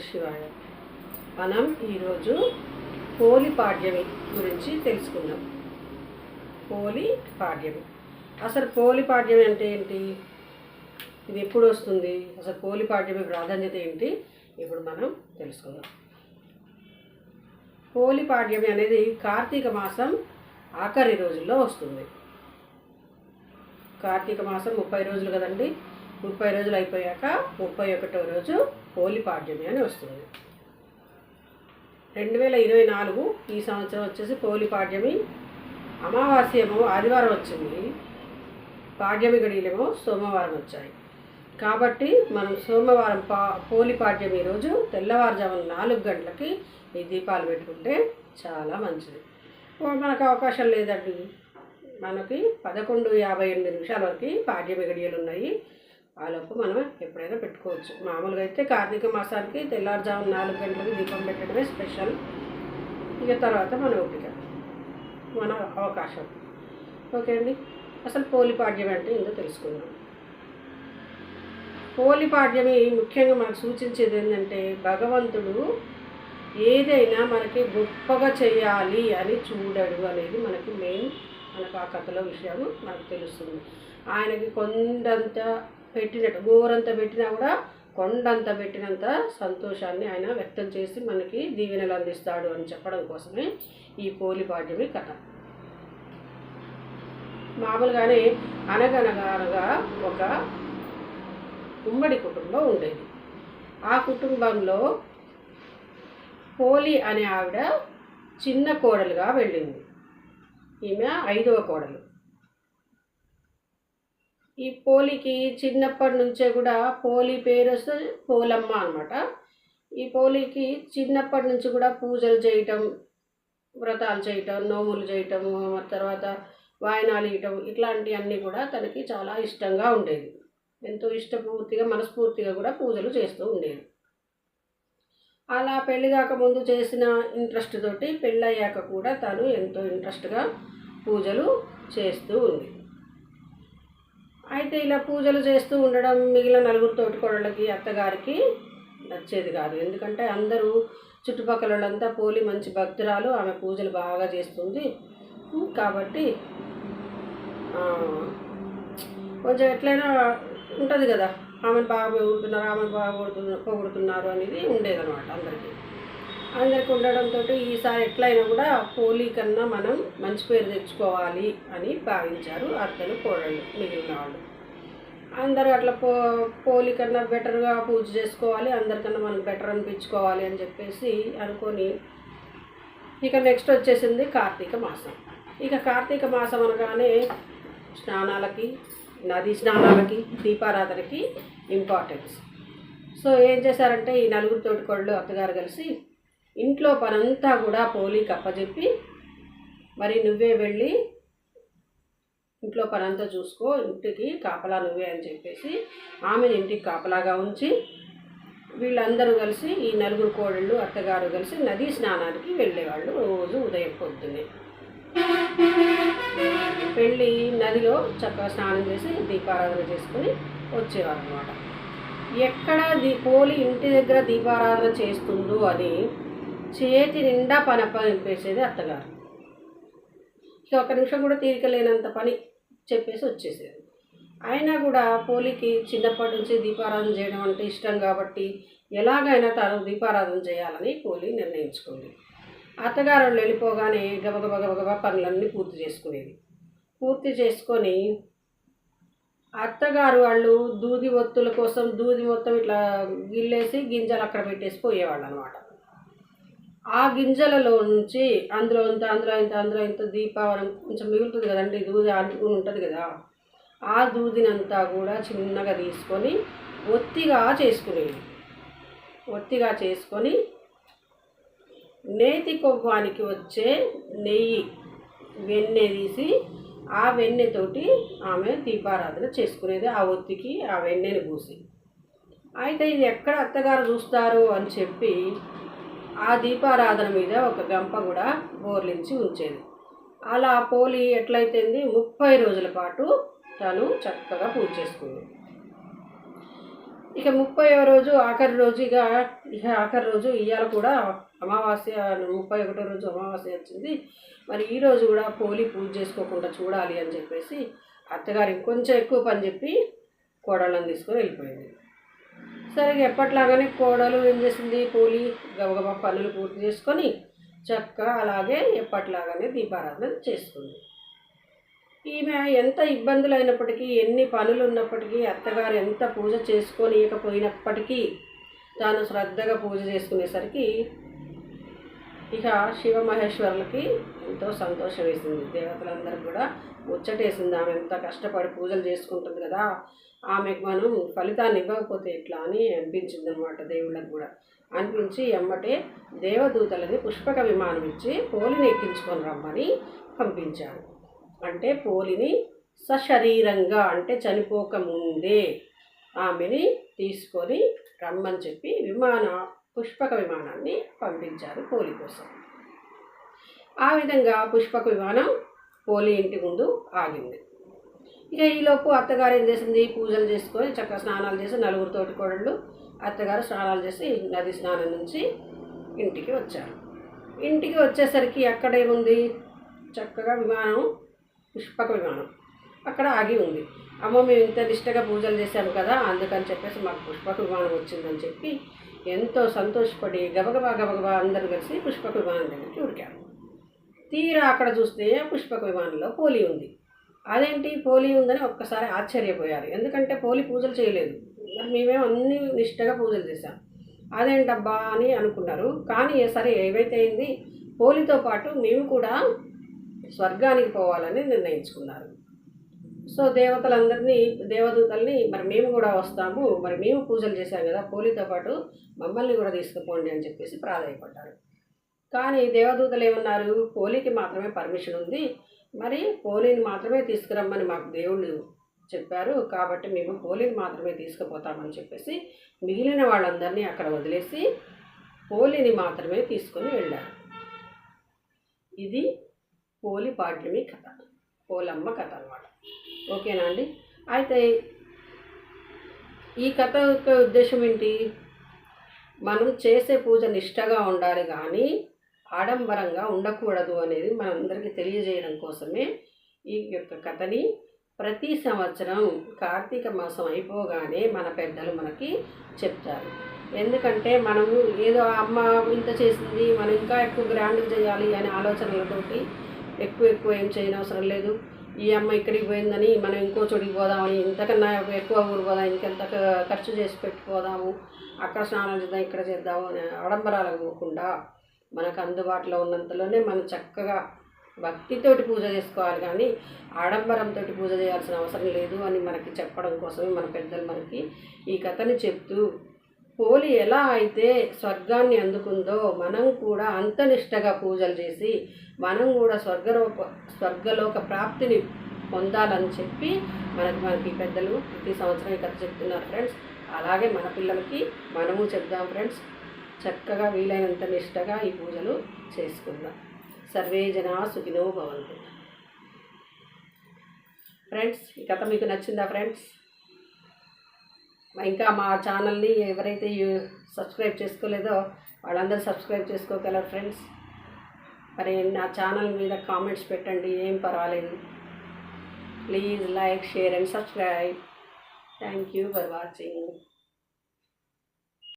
శివాయ. మనం ఈరోజు పోలి పాడ్యమి గురించి తెలుసుకుందాం. పోలి పాడ్యమి, అసలు పోలి పాడ్యమి అంటే ఏంటి, ఇది ఎప్పుడు వస్తుంది, అసలు పోలి పాడ్యమి ప్రాధాన్యత ఏంటి, ఇప్పుడు మనం తెలుసుకుందాం. పోలి పాడ్యమి అనేది కార్తీక మాసం ఆఖరి రోజుల్లో వస్తుంది. కార్తీక మాసం 30 రోజులు కదండి. 30 రోజులు అయిపోయాక 31వ రోజు పోలి పాడ్యమి అని వస్తుంది. 2024 ఈ సంవత్సరం వచ్చేసి పోలి పాడ్యమి. అమావాస్యేమో ఆదివారం వచ్చింది, పాడ్యమి గడియలేమో సోమవారం వచ్చాయి. కాబట్టి మనం సోమవారం పోలి పాడ్యమి రోజు తెల్లవారుజామున 4 గంటలకి ఈ దీపాలు పెట్టుకుంటే చాలా మంచిది. మనకు అవకాశం లేదండి, మనకి 11:58 వరకు పాడ్యమి గడియలు ఉన్నాయి. ఆలోపు మనం ఎప్పుడైనా పెట్టుకోవచ్చు. మామూలుగా అయితే కార్తీక మాసానికి తెల్లారుజామున 4 గంటలకు దీపం పెట్టడమే స్పెషల్. ఇక తర్వాత మన ఓపిక, మన అవకాశం. ఓకే అండి, అసలు పోలి పాడ్యమి అంటే ఏందో తెలుసుకుందాం. పోలి పాడ్యమి ముఖ్యంగా మనకు సూచించేది ఏంటంటే, భగవంతుడు ఏదైనా మనకి గొప్పగా చేయాలి అని చూడడు అనేది మనకి మెయిన్. మనకు ఆ కథలో విషయం మనకు తెలుస్తుంది. ఆయనకి కొండంత పెట్టినట్టు, గోరంత పెట్టినా కూడా కొండంత పెట్టినంత సంతోషాన్ని ఆయన వ్యక్తం చేసి మనకి దీవెనలు అందిస్తాడు అని చెప్పడం కోసమే ఈ పోలి పాడ్యమి కథ. మామూలుగానే అనగనగా ఒక ఉమ్మడి కుటుంబం ఉండేది. ఆ కుటుంబంలో పోలి అనే ఆవిడ చిన్న కోడలుగా వెళ్ళింది. ఈమె 5వ కోడలు. ఈ పోలికి చిన్నప్పటి నుంచే కూడా పోలి పేరు వస్తే పోలమ్మ అనమాట. ఈ పోలికి చిన్నప్పటి నుంచి కూడా పూజలు చేయటం, వ్రతాలు చేయటం, నోములు చేయటం, తర్వాత వాయనాలు ఇవ్వటం, ఇట్లాంటివన్నీ కూడా తనకి చాలా ఇష్టంగా ఉండేది. ఎంతో ఇష్టపూర్తిగా మనస్ఫూర్తిగా కూడా పూజలు చేస్తూ ఉండేది. అలా పెళ్లి కాకముందు చేసిన ఇంట్రెస్ట్ తోటి పెళ్ళయ్యాక కూడా తను ఎంతో ఇంట్రెస్ట్గా పూజలు చేస్తూ ఉంది. అయితే ఇలా పూజలు చేస్తూ ఉండడం మిగిలిన 4 తోటికోడళ్ళకి, అత్తగారికి నచ్చేది కాదు. ఎందుకంటే అందరూ చుట్టుపక్కల వాళ్ళంతా పోలి మంచి భక్తురాలు, ఆమె పూజలు బాగా చేస్తుంది కాబట్టి కొంచెం ఎట్లయినా ఉంటుంది కదా, ఆమెను బాగా పొగుడుతున్నారు, ఆమెను బాగా పొగుడుతున్నారు అనేది ఉండేదన్నమాట అందరికీ ఉండడంతో ఈసారి ఎట్లయినా కూడా పోలి కన్నా మనం మంచి పేరు తెచ్చుకోవాలి అని భావించారు అత్తలు, కోడళ్ళు, మిగిలిన వాళ్ళు. అందరూ అట్లా పోలి కన్నా బెటర్గా పూజ చేసుకోవాలి, అందరికన్నా మనకు బెటర్ అనిపించుకోవాలి అని చెప్పేసి అనుకొని ఇక నెక్స్ట్ వచ్చేసింది కార్తీక మాసం. ఇక కార్తీక మాసం అనగానే స్నానాలకి, నదీ స్నానాలకి, దీపారాధనకి ఇంపార్టెన్స్. సో ఏం చేశారంటే ఈ 4 తోటికోళ్ళు అత్తగారు కలిసి ఇంట్లో పనంతా కూడా పోలికి అప్పచెప్పి, మరి నువ్వే వెళ్ళి ఇంట్లో పనంతా చూసుకో, ఇంటికి కాపలా నువ్వే అని చెప్పేసి ఆమెను ఇంటికి కాపలాగా ఉంచి వీళ్ళందరూ కలిసి ఈ 4 కోడళ్ళు అత్తగారు కలిసి నదీ స్నానానికి వెళ్ళేవాళ్ళు. రోజు ఉదయం పొద్దున్నే వెళ్ళి నదిలో చక్కగా స్నానం చేసి దీపారాధన చేసుకొని వచ్చేవారు అనమాట. ఎక్కడ పోలి ఇంటి దగ్గర దీపారాధన చేస్తుందో అని చేతి నిండా పని అప్పగింపేసేది అత్తగారు. ఇక 1 నిమిషం కూడా తీరిక లేనంత పని చెప్పేసి వచ్చేసేది. అయినా కూడా పోలికి చిన్నప్పటి నుంచి దీపారాధన చేయడం అంటే ఇష్టం కాబట్టి ఎలాగైనా తను దీపారాధన చేయాలని పోలి నిర్ణయించుకుంది. అత్తగారు వాళ్ళు వెళ్ళిపోగానే గబగబా పనులన్నీ పూర్తి చేసుకునేది. పూర్తి చేసుకొని అత్తగారు వాళ్ళు దూది ఒత్తుల కోసం దూది మొత్తం ఇట్లా గిల్లేసి గింజలు అక్కడ పెట్టేసి పోయేవాళ్ళు అనమాట. ఆ గింజలలో నుంచి అందులో ఇంత దీపావళం కొంచెం మిగులుతుంది కదండి, దూది అంటుకుని ఉంటుంది కదా, ఆ దూదినంతా కూడా చిన్నగా తీసుకొని ఒత్తిగా చేసుకొని నేతి కొవ్వానికి వచ్చే నెయ్యి, వెన్నె తీసి ఆ వెన్నెతోటి ఆమె దీపారాధన చేసుకునేది, ఆ ఒత్తికి ఆ వెన్నెని పూసి. అయితే ఇది ఎక్కడ అత్తగారు చూస్తారు అని చెప్పి ఆ దీపారాధన మీద ఒక గంప కూడా బోర్లించి ఉంచేది. అలా పోలి ఎట్లయితే 30 రోజుల పాటు తను చక్కగా పూజ చేసుకుంది. ఇక 30వ రోజు ఆఖరి రోజు ఇక ఆఖరి రోజు ఇవాళ కూడా అమావాస్య, 31వ రోజు అమావాస్య వచ్చింది. మరి ఈరోజు కూడా పోలి పూజ చేసుకోకుండా చూడాలి అని చెప్పేసి అత్తగారు ఇంకొంచెం ఎక్కువ పని చెప్పి కోడళ్ళని తీసుకొని వెళ్ళిపోయింది. సరే ఎప్పట్లాగానే కోడలు ఏం చేసింది, పోలి గబగబా పనులు పూర్తి చేసుకొని చక్కగా అలాగే ఎప్పట్లాగానే దీపారాధన చేసుకుంది. ఈమె ఎంత ఇబ్బందులు అయినప్పటికీ, ఎన్ని పనులు ఉన్నప్పటికీ, అత్తగారు ఎంత పూజ చేసుకోనియకపోయినప్పటికీ తాను శ్రద్ధగా పూజ చేసుకునేసరికి ఇక శివమహేశ్వరులకి ఎంతో సంతోషం వేసింది. దేవతలందరికీ కూడా ముచ్చటేసింది. ఆమె ఎంత కష్టపడి పూజలు చేసుకుంటుంది కదా, ఆమెకు మనం ఫలితాన్ని ఇవ్వకపోతే ఎట్లా అని అనిపించింది అనమాట. దేవుళ్ళకి కూడా అనిపించి ఎమ్మటే దేవదూతలని పుష్పక విమానం ఇచ్చి పోలిని ఎక్కించుకొని రమ్మని పంపించారు. అంటే పోలిని సశరీరంగా, అంటే చనిపోక ముందే ఆమెని తీసుకొని రమ్మని చెప్పి పుష్పక విమానాన్ని పంపించారు పోలి కోసం. ఆ విధంగా పుష్పక విమానం పోలి ఇంటి ముందు ఆగింది. ఇక ఈలోపు అత్తగారు ఏం చేసింది, పూజలు చేసుకొని చక్కగా స్నానాలు చేసి, నలుగురు తోటి కోడళ్ళు అత్తగారు స్నానాలు చేసి నది స్నానం నుంచి ఇంటికి వచ్చారు. ఇంటికి వచ్చేసరికి అక్కడేముంది, చక్కగా విమానం, పుష్పక విమానం అక్కడ ఆగి ఉంది. అమ్మ మేము ఇంత నిష్టగా పూజలు చేశాము కదా, అందుకని చెప్పేసి మాకు పుష్పక విమానం వచ్చిందని చెప్పి ఎంతో సంతోషపడి గబగబా అందరూ కలిసి పుష్పక విమానం దగ్గరికి ఉరికారు. తీరా అక్కడ చూస్తే పుష్పక విమానంలో పోలి ఉంది. అదేంటి పోలి ఉందని ఒక్కసారి ఆశ్చర్యపోయారు. ఎందుకంటే పోలి పూజలు చేయలేదు, మరి మేమేమో అన్ని నిష్టగా పూజలు చేశాం, అదేంటబ్బా అని అనుకున్నారు. కానీ సరే ఏవైతే అయింది, పోలితో పాటు మేము కూడా స్వర్గానికి పోవాలని నిర్ణయించుకున్నారు. సో దేవదూతల్ని మరి మేము కూడా వస్తాము, మరి మేము పూజలు చేశాం కదా, పోలితో పాటు మమ్మల్ని కూడా తీసుకుపోండి అని చెప్పేసి ప్రాధాయపడ్డారు. కానీ దేవదూతలు ఏమన్నారు, పోలికి మాత్రమే పర్మిషన్ ఉంది, మరి పోలిని మాత్రమే తీసుకురమ్మని మాకు దేవుళ్ళు చెప్పారు, కాబట్టి మేము పోలిని మాత్రమే తీసుకుపోతామని చెప్పేసి మిగిలిన వాళ్ళందరినీ అక్కడ వదిలేసి పోలిని మాత్రమే తీసుకొని వెళ్ళారు. ఇది పోలి పాడ్యమి కథ, పోలమ్మ కథ అన్నమాట. ఓకేనా అండి. అయితే ఈ కథ యొక్క ఉద్దేశం ఏంటి, మనం చేసే పూజ నిష్టగా ఉండాలి కానీ ఆడంబరంగా ఉండకూడదు అనేది మనందరికీ తెలియజేయడం కోసమే ఈ యొక్క కథని ప్రతి సంవత్సరం కార్తీక మాసం అయిపోగానే మన పెద్దలు మనకి చెప్తారు. ఎందుకంటే మనము ఏదో అమ్మ ఇంత చేసింది, మనం ఇంకా ఎక్కువ గ్రాండ్గా చేయాలి అనే ఆలోచనలతోటి ఎక్కువ ఏం చేయనవసరం లేదు. ఈ అమ్మ ఇక్కడికి పోయిందని మనం ఇంకో చోటికి పోదామని, ఇంతకన్నా ఎక్కువ ఊరు పోదాం, ఇంకెంత ఖర్చు చేసి పెట్టుకోదాము, అక్కడ స్నానాలు చేద్దాం, ఇక్కడ చేద్దాము అనే ఆడంబరాలకు పోకుండా మనకు అందుబాటులో ఉన్నంతలోనే మనం చక్కగా భక్తితోటి పూజ చేసుకోవాలి. కానీ ఆడంబరంతో పూజ చేయాల్సిన అవసరం లేదు అని మనకి చెప్పడం కోసమే మన పెద్దలు మనకి ఈ కథని చెప్తూ, పోలి ఎలా అయితే స్వర్గాన్ని అందుకుందో మనం కూడా అంత నిష్టగా పూజలు చేసి మనం కూడా స్వర్గలోక ప్రాప్తిని పొందాలని చెప్పి మనకి పెద్దలు ప్రతి సంవత్సరం ఈ కథ చెప్తున్నారు ఫ్రెండ్స్. అలాగే మన పిల్లలకి మనము చెప్దాం ఫ్రెండ్స్. చక్కగా వీలైనంత నిష్టగా ఈ పూజలు చేసుకుందాం. సర్వే జనా సుఖినో భవంతు. ఫ్రెండ్స్, ఈ కథ మీకు నచ్చిందా ఫ్రెండ్స్? ఇంకా మా ఛానల్ని ఎవరైతే సబ్స్క్రైబ్ చేసుకోలేదో వాళ్ళందరూ సబ్స్క్రైబ్ చేసుకోగలరు ఫ్రెండ్స్. మరి నా ఛానల్ మీద కామెంట్స్ పెట్టండి, ఏం పర్వాలేదు. Please like, share and subscribe. Thank you for watching.